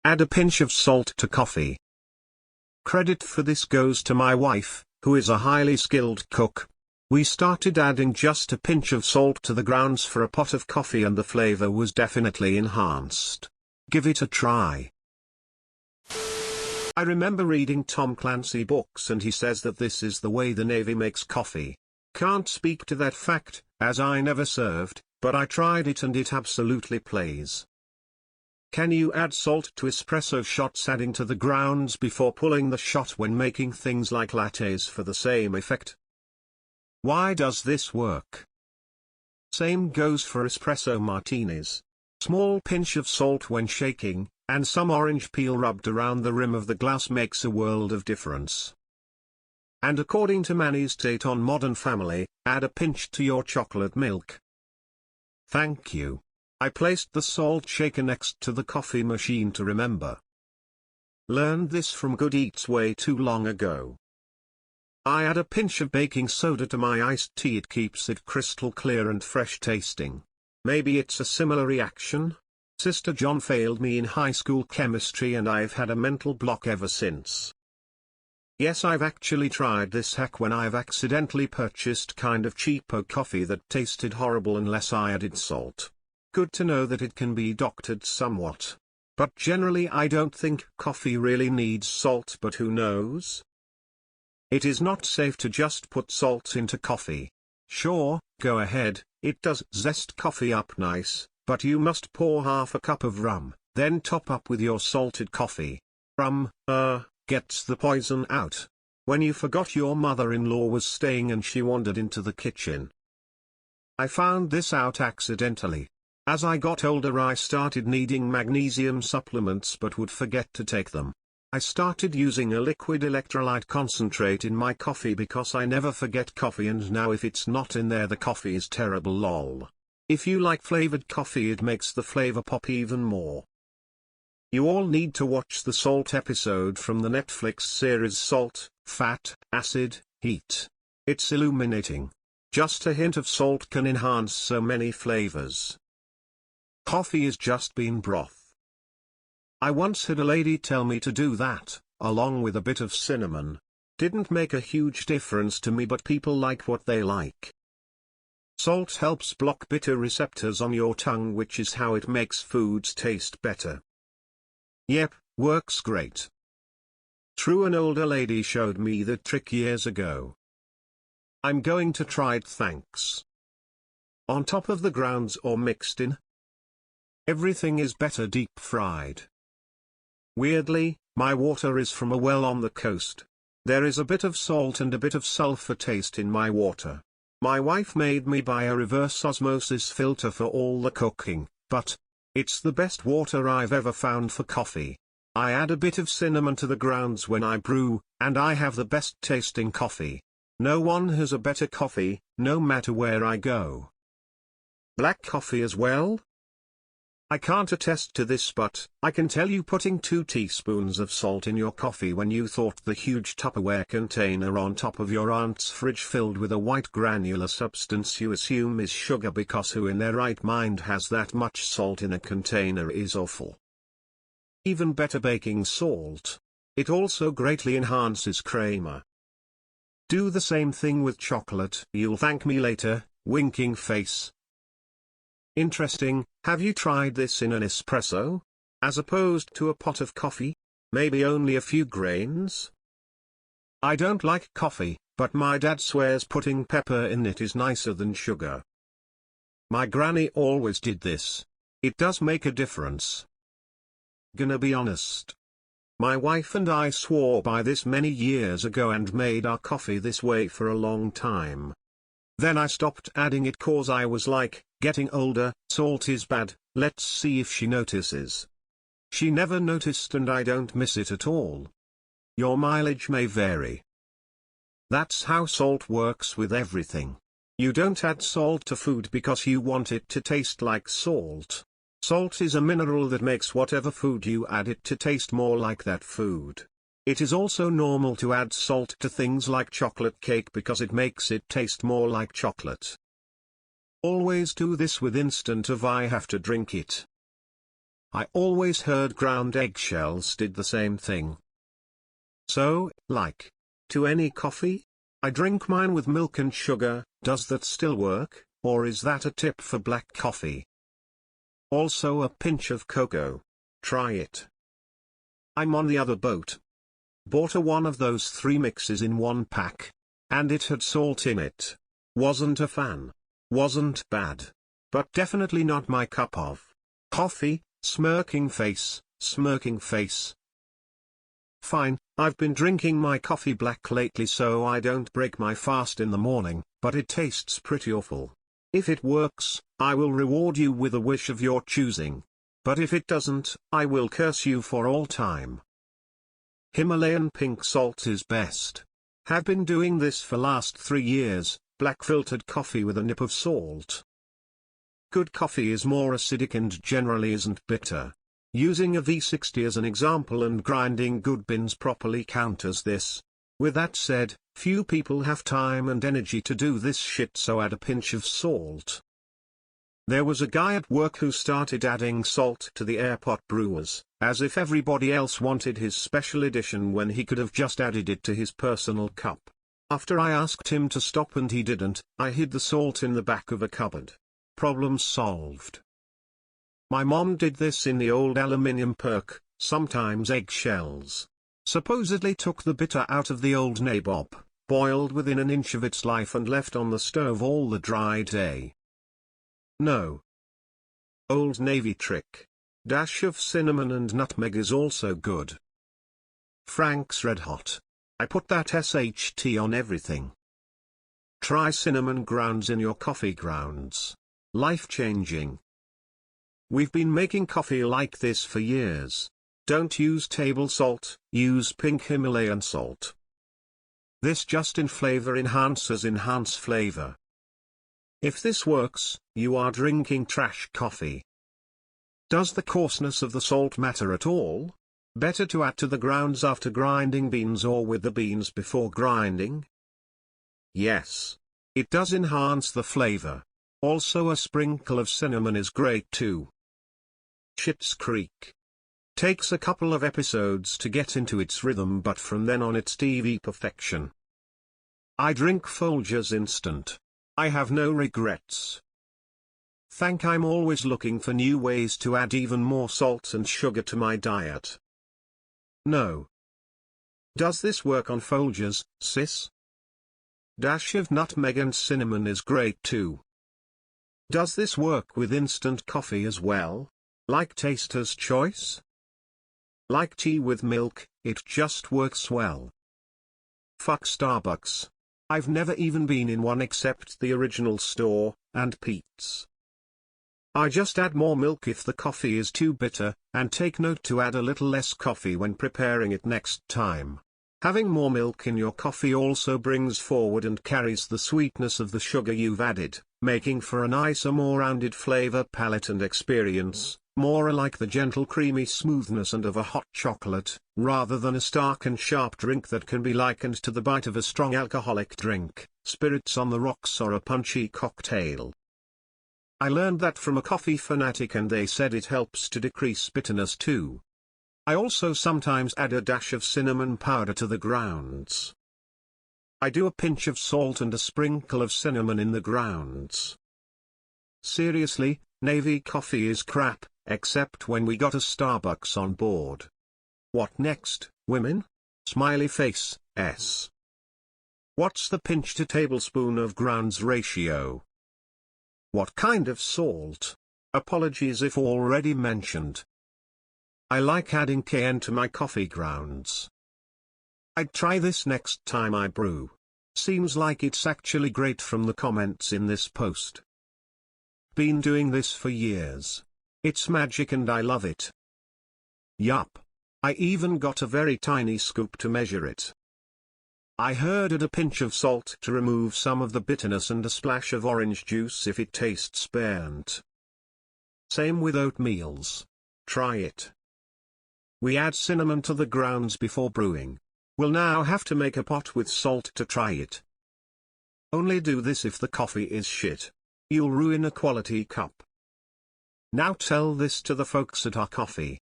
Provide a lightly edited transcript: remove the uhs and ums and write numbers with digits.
Add a pinch of salt to coffee. Credit for this goes to my wife, who is a highly skilled cook. We started adding just a pinch of salt to the grounds for a pot of coffee and the flavor was definitely enhanced. Give it a try. I remember reading Tom Clancy books and he says that this is the way the Navy makes coffee. Can't speak to that fact, as I never served, but I tried it and it absolutely plays. Can you add salt to espresso shots, adding to the grounds before pulling the shot when making things like lattes for the same effect? Why does this work? Same goes for espresso martinis. Small pinch of salt when shaking, and some orange peel rubbed around the rim of the glass makes a world of difference. And according to Manny's take on Modern Family, add a pinch to your chocolate milk. Thank you. I placed the salt shaker next to the coffee machine to remember. Learned this from Good Eats way too long ago. I add a pinch of baking soda to my iced tea. It keeps it crystal clear and fresh tasting. Maybe it's a similar reaction? Sister John failed me in high school chemistry and I've had a mental block ever since. Yes, I've actually tried this hack when I've accidentally purchased kind of cheapo coffee that tasted horrible unless I added salt. Good to know that it can be doctored somewhat. But generally I don't think coffee really needs salt, but who knows? It is not safe to just put salt into coffee. Sure, go ahead, it does zest coffee up nice, but you must pour half a cup of rum, then top up with your salted coffee. Rum, gets the poison out. When you forgot your mother-in-law was staying and she wandered into the kitchen. I found this out accidentally. As I got older I started needing magnesium supplements but would forget to take them. I started using a liquid electrolyte concentrate in my coffee because I never forget coffee, and now if it's not in there the coffee is terrible lol. If you like flavored coffee it makes the flavor pop even more. You all need to watch the salt episode from the Netflix series Salt, Fat, Acid, Heat. It's illuminating. Just a hint of salt can enhance so many flavors. Coffee is just bean broth. I once had a lady tell me to do that, along with a bit of cinnamon. Didn't make a huge difference to me, but people like what they like. Salt helps block bitter receptors on your tongue, which is how it makes foods taste better. Yep, works great. True, an older lady showed me the trick years ago. I'm going to try it, thanks. On top of the grounds or mixed in? Everything is better deep fried. Weirdly, my water is from a well on the coast. There is a bit of salt and a bit of sulfur taste in my water. My wife made me buy a reverse osmosis filter for all the cooking, but it's the best water I've ever found for coffee. I add a bit of cinnamon to the grounds when I brew, and I have the best tasting coffee. No one has a better coffee, no matter where I go. Black coffee as well? I can't attest to this, but I can tell you putting 2 teaspoons of salt in your coffee when you thought the huge Tupperware container on top of your aunt's fridge filled with a white granular substance you assume is sugar, because who in their right mind has that much salt in a container, is awful. Even better, baking salt. It also greatly enhances crema. Do the same thing with chocolate. You'll thank me later, winking face. Interesting. Have you tried this in an espresso? As opposed to a pot of coffee? Maybe only a few grains? I don't like coffee, but my dad swears putting pepper in it is nicer than sugar. My granny always did this. It does make a difference. Gonna be honest. My wife and I swore by this many years ago and made our coffee this way for a long time. Then I stopped adding it cause I was like, getting older, salt is bad, let's see if she notices. She never noticed and I don't miss it at all. Your mileage may vary. That's how salt works with everything. You don't add salt to food because you want it to taste like salt. Salt is a mineral that makes whatever food you add it to taste more like that food. It is also normal to add salt to things like chocolate cake because it makes it taste more like chocolate. Always do this with instant if I have to drink it. I always heard ground eggshells did the same thing. So, like to any coffee? I drink mine with milk and sugar. Does that still work, or is that a tip for black coffee? Also a pinch of cocoa. Try it. I'm on the other boat. Bought one of those 3 mixes in one pack. And it had salt in it. Wasn't a fan. Wasn't bad. But definitely not my cup of coffee. Smirking face, smirking face. Fine, I've been drinking my coffee black lately so I don't break my fast in the morning, but it tastes pretty awful. If it works, I will reward you with a wish of your choosing. But if it doesn't, I will curse you for all time. Himalayan pink salt is best. Have been doing this for last 3 years, black filtered coffee with a nip of salt. Good coffee is more acidic and generally isn't bitter. Using a V60 as an example and grinding good beans properly counters this. With that said, few people have time and energy to do this shit, so add a pinch of salt. There was a guy at work who started adding salt to the airpot brewers, as if everybody else wanted his special edition when he could have just added it to his personal cup. After I asked him to stop and he didn't, I hid the salt in the back of a cupboard. Problem solved. My mom did this in the old aluminium perk, sometimes eggshells. Supposedly took the bitter out of the old nabob, boiled within an inch of its life and left on the stove all the dry day. No. Old Navy trick. Dash of cinnamon and nutmeg is also good. Frank's Red Hot. I put that SHT on everything. Try cinnamon grounds in your coffee grounds. Life-changing. We've been making coffee like this for years. Don't use table salt, use pink Himalayan salt. This just in flavor enhancers enhance flavor. If this works, you are drinking trash coffee. Does the coarseness of the salt matter at all? Better to add to the grounds after grinding beans or with the beans before grinding? Yes. It does enhance the flavor. Also a sprinkle of cinnamon is great too. Schitt's Creek. Takes a couple of episodes to get into its rhythm, but from then on it's TV perfection. I drink Folgers instant. I have no regrets. I'm always looking for new ways to add even more salt and sugar to my diet. No. Does this work on Folgers, sis? Dash of nutmeg and cinnamon is great too. Does this work with instant coffee as well? Like Taster's Choice? Like tea with milk, it just works well. Fuck Starbucks. I've never even been in one except the original store, and Pete's. I just add more milk if the coffee is too bitter, and take note to add a little less coffee when preparing it next time. Having more milk in your coffee also brings forward and carries the sweetness of the sugar you've added, making for a nicer, more rounded flavor palette and experience, more like the gentle creamy smoothness and of a hot chocolate, rather than a stark and sharp drink that can be likened to the bite of a strong alcoholic drink, spirits on the rocks or a punchy cocktail. I learned that from a coffee fanatic and they said it helps to decrease bitterness too. I also sometimes add a dash of cinnamon powder to the grounds. I do a pinch of salt and a sprinkle of cinnamon in the grounds. Seriously, Navy coffee is crap, except when we got a Starbucks on board. What next, women? Smiley face, S. What's the pinch to tablespoon of grounds ratio? What kind of salt? Apologies if already mentioned. I like adding cayenne to my coffee grounds. I'd try this next time I brew. Seems like it's actually great from the comments in this post. Been doing this for years. It's magic and I love it. Yup. I even got a very tiny scoop to measure it. I heard add a pinch of salt to remove some of the bitterness and a splash of orange juice if it tastes burnt. Same with oatmeals. Try it. We add cinnamon to the grounds before brewing. We'll now have to make a pot with salt to try it. Only do this if the coffee is shit. You'll ruin a quality cup. Now tell this to the folks at our coffee.